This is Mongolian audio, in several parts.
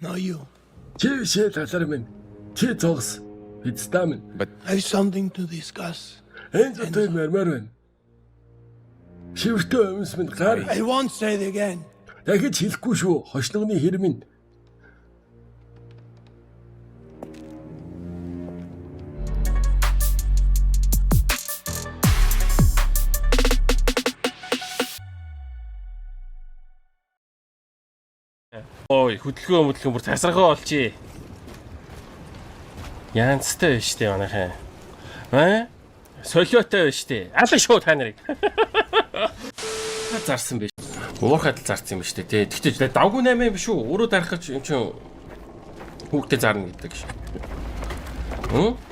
No, you. Чи шээ талар минь. Чи цогс. Бидстаа минь. I have something to discuss. Энз өтөй мэрмэр байна. Шивэртөө өмс минь гар. I won't say it again. Дахиж хэлэхгүй шүү. Хошногны хэр минь. Ой, хөдөлгөөн бүр тасархаа болчих. Янцтай байна штэ манайхаа. Солиотой байна штэ. Алан шууд та нарыг. Зарсан биш. Уурхад л зарсан юм штэ тий. Тэгтээ давгүй 8 юм биш үү? Өөрөө дарах гэж юм чинь хүүхдээ зарна гэдэг ш.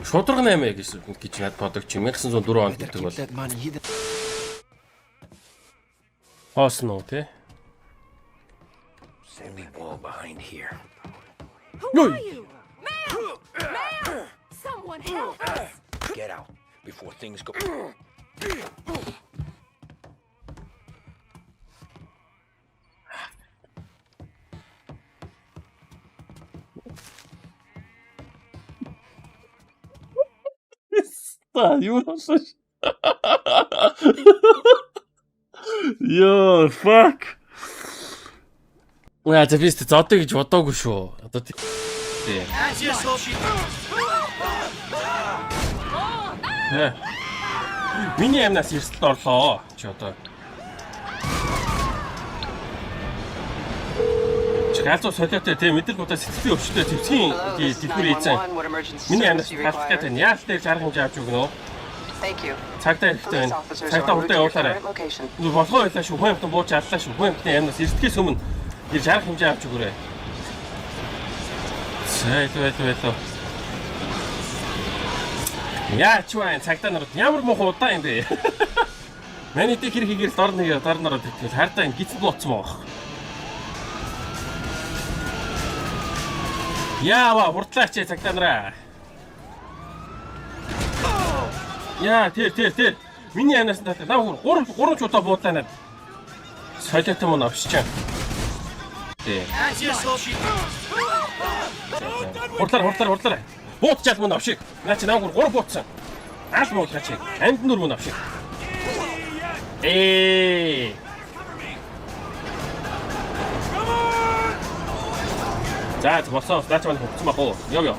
Шудраг 8 гэж над бодогч 1904 онд гэдэг бол. Хоосно тий. Only wall behind here. Who are you? Ma'am! Ma'am! Someone help us! Get out before things go. Юу болсон? Yo, fuck. За би зодё гэж бодоогүй шүү. Одоо тий. Миний амнаас эрсдэлд орлоо. Чи одоо. Галзуу солиотой тий мэдрэг удаа сэтгэлийн өвчтөй төвсгийн дэлгүүр ийцэн. Миний амнаас халттай тань яалт дээр арга хэмжээ авч өгнө. Цагтаа хэрэгтэй байна. Цагтаа урдаа явуулаарай. Болохоо байлаа шүү. Хүн амтан бууж аллаа шүү. Хүн амтны амнаас эрсдгээс өмнө ирж арга хэмжээ авч өгөөрэй. Байлаа. Яа ч вэ цагтаа нарууд ямар муухай удаа юм бэ? Миний тэг хэр хийгээл дор нарууд итгэл хардаа ин гизэн бууцсан байгаа. Яава уртлаач цагтаа нараа. Яа тэр. Миний амнаас татах. Наа гурван чуудаа буудлаа над. Солиотой мөн авчичаа. Хурдлаа. Буутчаад мөн авшиг. Наа чи наагур 3 буутсан. Ааш муудлаач. Амд нүр мөн авшиг. За болсон. Наач мань хөвцөн бах уу. Яв.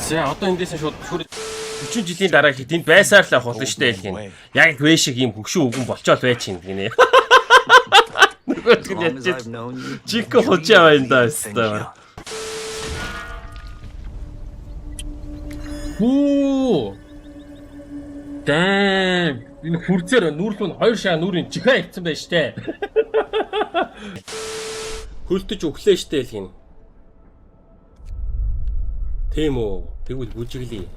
За одоо эндээс шууд 40 жилийн дараа хэд энд байсаар л авах болно штэ хэлэх юм. Яг вэ шиг юм хөгшин үгэн болчоод байж чинь гинэ. Чико хочаа байна даа. Хүү. Дэм. Энэ хүрзээр нүүрлүүн 2 шаа нүрийн чихээ ицсэн байж штэ. Хөлтөж өглөө штэ л гин. Тийм үү. Тэгвэл бүжиглээ.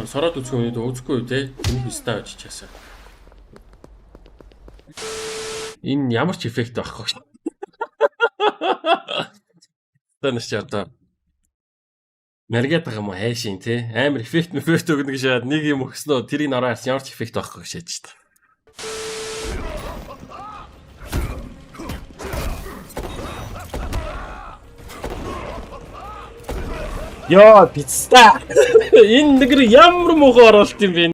Сороод үзгүй үзэхгүй те. Энэ хистаа очичаасаа. Энэ ямар ч эффект байхгүй. Танаас ч одоо наргээд байгаа юм хайшин те. Амар эффект өгнө гэж шаад нэг юм өгснөө тэрийг нараа харсан ямар ч эффект байхгүй шээж та. Яа, пицца. Энэ нэгэр ямар муухай оролт юм бэ?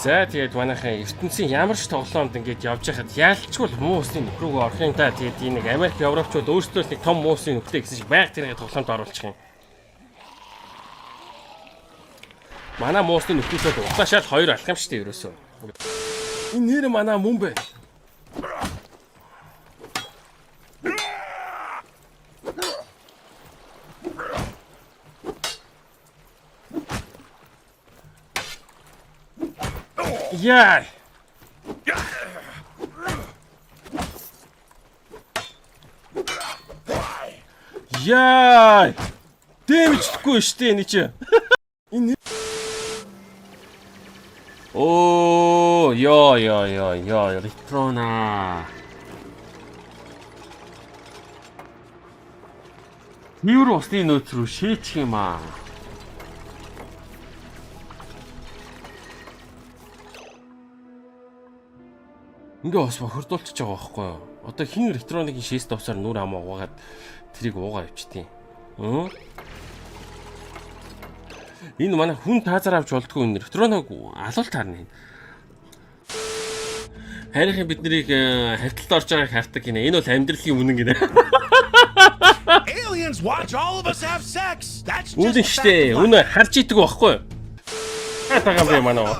За тэгээд манайхаа ертөнцийн ямар ч тоглоомд ингэж явж байхад яалтчгүй муу усны нөхөр рүү орох юм да. Тэгээд энэ нэг Америк, Европчууд өөрсдөө л нэг том муу усны нөхөртэй гэсэн шиг байг тэрийг тоглоомд оруулчих юм. Манай муу усны нөхрөөсөө удаашаал 2 алах юм шүү дээ ерөөсөө. Энэ нэр манай мөн бэ? Яа. Яа. Дэмжлэхгүй штэ энэ чи. Энэ Оо, яа, ретрона. Юу усны нөөц рүү шийчих юм аа. Ингээ бас бохирдуулчихж байгаа байхгүй юу? Одоо хин электроникийн шээс товсоор нүр амаа угаад тэрийг уугаа явчихтiin. Энэ манай хүн таазаар авч болдгоо энэ электроник алуул таарна. Харин бид нарыг хавталд орж байгааг хардаг гинэ. Энэ бол амьдралын үнэн гинэ. Aliens watch all of us have sex. That's Үнэн штэ. Үнэ харж идэг байхгүй юу? Тагам бэ манаа.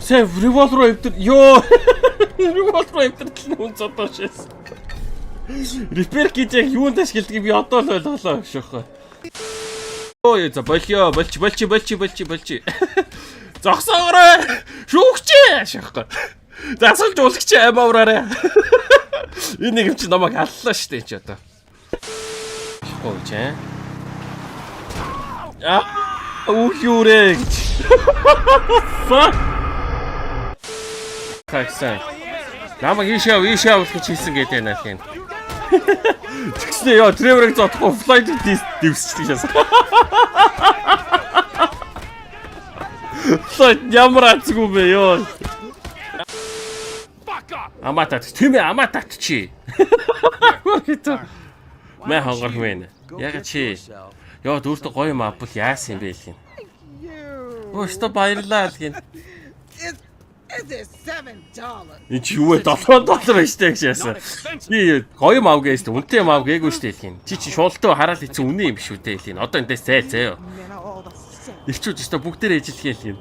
Сэ револвер эвдэр ёо. Револвер эвдэр хүн зодоо шээс. Репер гэж яг юунд ашигладгийг би одоо л ойлголоо шүүх. Ой за болио болч. Зогсоорой. Шүүгчээ шүүхгүй. Засалж уулагч аймаараа. Энэ нэг юм чи намайг аллаа штэ чи одоо. Шүүгч ээ. Үхүүрээ. Хайсан. Намайг ийшээ гэж хийсэн гэдэг байна тийм. Тэгснэ яа Треворыг зодохгүй флайт дивсчихлээ шээс. Флайт ямар азгүй бэ ёо. Аматат тийм ээ аматат чи. Мэ хангар хвэн. Яг чи. Яа дүүртэ гоё юм авбал яасан юм бэ гэх юм. Өстө баярлаа гэх юм. Энэ ч юу вэ $7 байштай гэж яасан. Би гоё юм авгээ шүү дээ. Үнэтэй юм авгээгүй шүү дээ гэх юм. Чи шуултаа хараад хийсэн үнэ юм биш үү дээ гэх юм. Одоо эндээс заяа. Ирчүүд өстө бүгдээр ээжлэхээ гэх юм.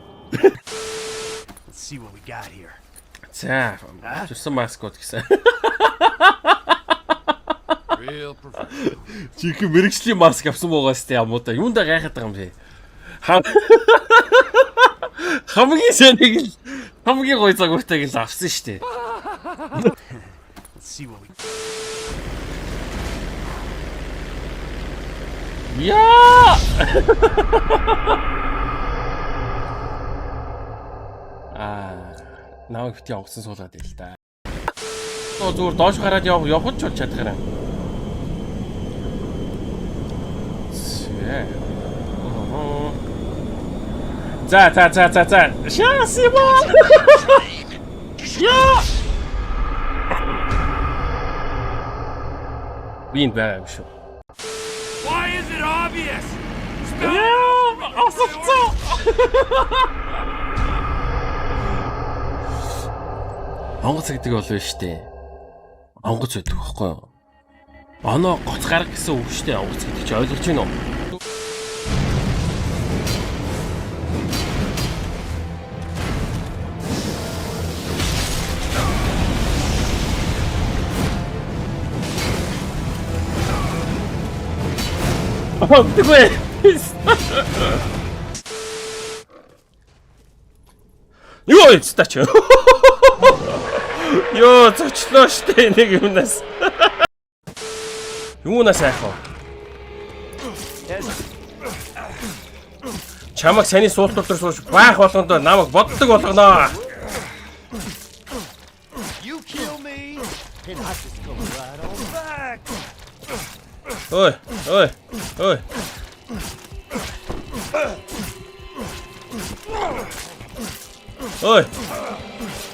see what we got here. За, зүсэн маскот гэсэн. Real professional. Чих мэрэгчлийн маск авсан байгаа сте амуудаа. Юундаа гайхаад байгаа юм бэ? Хамгийн сэнийг л хамгийн гоё загвартайг л авсан штэ. See what we Яа! Наа бити онгоцсон суулгаад байл та. Зүгээр доош гараад явах ч болж чадах юм. За. Шасиба. Яа! Вин баа шүү. Why is it obvious? Онгоц гэдэг бол биш дээ. Онгоц байдаг байхгүй юу? Оноо гоц гарга гэсэн үг шүү дээ. Онгоц гэдэг чи ойлгож байна уу? Тэгвэ. Йоо, стач. Йоо, зочлоо штэ нэг юмнаас. Юунаас айх вэ? Чамаг саний суултууд дээр сууж баах болгонд намайг боддог болгоноо. You kill me, and I just go right on back. Ой. Ой.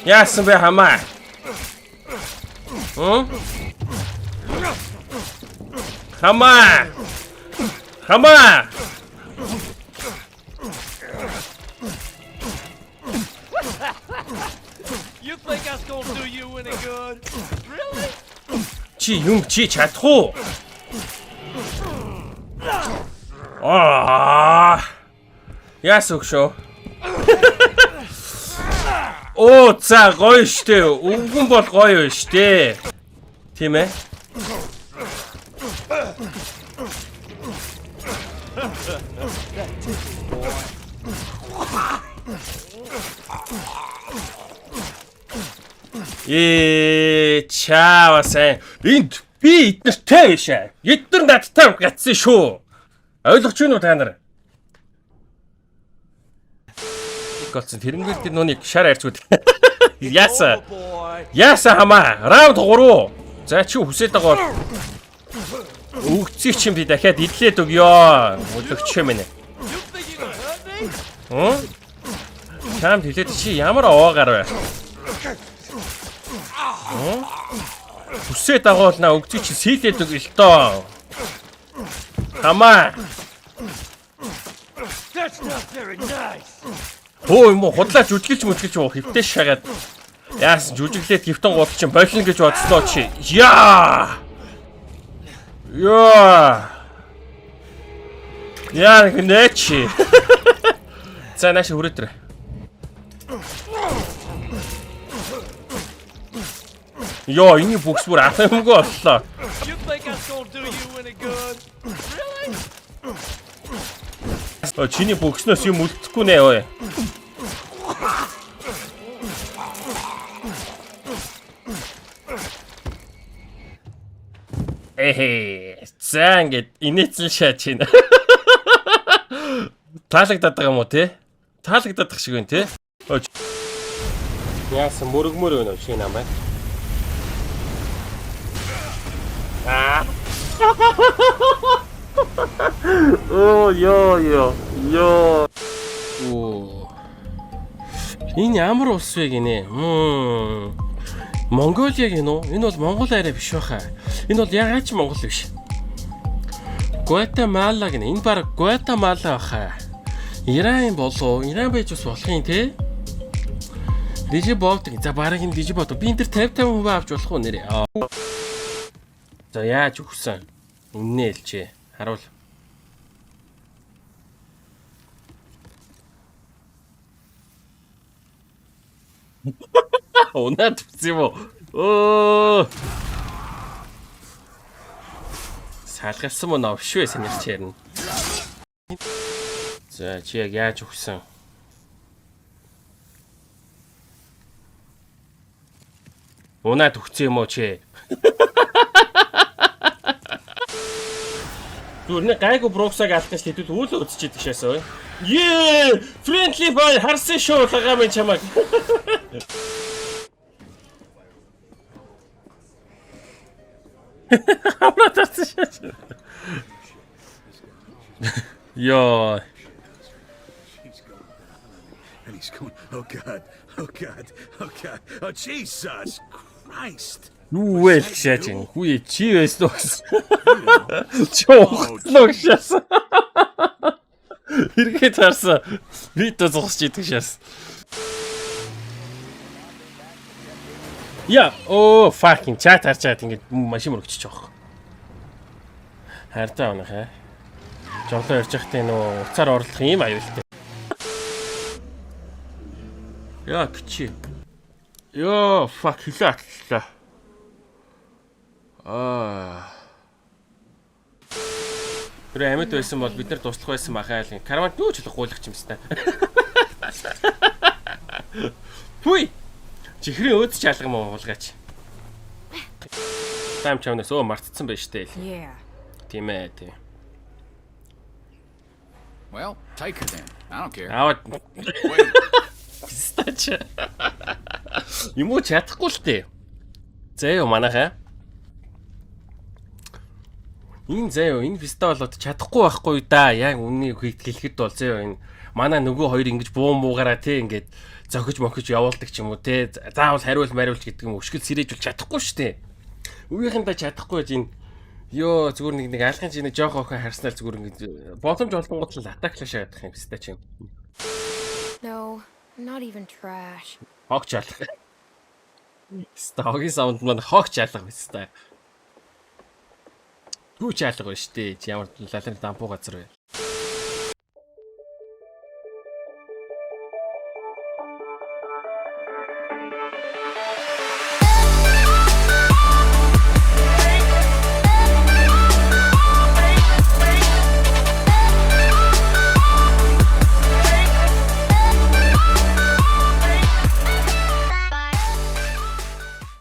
Яасан бэ хамаа? Хамаа. You think that's gonna do you any good? Really? Чи чадах уу? Яасан өгшөө? Оо, за гоё штэ. Өвгөн бол гоё штэ. Тийм ээ. Чаавасан. Энд би эднэртэй бишээ. Эднэр надтай гацсан шүү. Ойлгож байна уу та нар? Голцсон тэрнгээр тэр нүуний шар арьцгүй. Яаса хамаа. Раунд 3. За чи хүсээд байгаа бол өгцгийг чинь би дахиад идлээд өгё. Өглөгч минь. чамд хэлээд чи ямар овоогаар вэ? Хүсээ дагуулна өгчий чи сийлээд өг л доо. Хамаа. That's not very nice. Хөө юм уу худлаач үжиглэж хэвтэй шагаад. Яасан жүжиглээд гівтэн гол чинь болно гэж бодсноо чи. Яа! Яа гэнэчи. За нааш хүрээтрэ. Йоо, энэ бүкс бүр атамгүй боллоо. You think that's gonna do you any good? Чиний бүкснөөс юм үлдэхгүй нэ ой. За ингээд инээсэн шаач чинь. Таалагдаад байгаа юм уу те? Таалагдаад байгаа шиг байна те? Яасан мөрөгмөр өнөө чи намайг. Ёо. Энэ ямар улс вэ гинэ? Монголиа гинөө. Энэ бол Монгол арай биш байхаа. Энэ бол ягаад ч Монгол биш. Гватемала гинэ. Энэ баг Гватемала байхаа. Иран болоо. Иран байж бас болох юм те. Дижибот. За бараг энэ дижибот. Би энэ төр 50 хувь авч болох уу нэрээ. За яаж өгсөн? Үннээ хэлжээ. Харуул. Унаад үзье юм уу? Салгасан мөн авшгүй санийч ярина. За чи яг яаж өгсөн? Унаад өгсөн юм уу чи? Зүрнэ гайгүй броксаг алдаж хэдүүл үл үзчихэд гişээсөө. Friendly boy харсан шүү лагаа минь чамаг. Yo. And he's going, oh God, oh Jesus Christ. Юу вэ гişээч? Хүй чи байсан уу гэсэн. Чоохлоо гişээс. Хэрэг таарсан. Видео зогсож идэх шээс. Я, fucking chat харчаад ингэж машин мөрөгчөж байгаа. Хайртай байна хаа. Жоглоо ярьж байхдаа нөө уцаар орлох юм аюултай. Яа кичи. Йоо, fuck хилаатлаа. Тэр амьд байсан бол бид нар туслах байсан махаа л караван юу ч гуйлах юм байна. Хүй. Чихрийн өөд ч алга муу уулгаач. Тайм чавнаас мартцсан байж тээ. Yeah. Тийм ээ тий. Well, take her then. I don't care. Аваад. Стач. Юм уу чадахгүй л тээ. Заяа манайхаа. Энэ заяа энэ писта болоод чадахгүй байхгүй да. Яг үннийг хэлэхэд бол заяа энэ манай нөгөө хоёр ингэж буун буугаараа тий ингээд зохиж мохиж явуулдаг ч юм уу тий. Заавал хариул мариулж гэдэг юм өшгөл сэрээжүүл чадахгүй штэ. Үеийнхэндээ чадахгүй гэж энэ ёо зүгээр нэг алхын чинь жоох охин харснаар зүгээр ингэж боломж олонгууд л атаклаа шаадаг юм писта чи. No, not even trash. Хогч алах. Стагийн саунд маань хогч алах писта. Гүүч алга ба штэ. Ямар лалын дампуу газар вэ?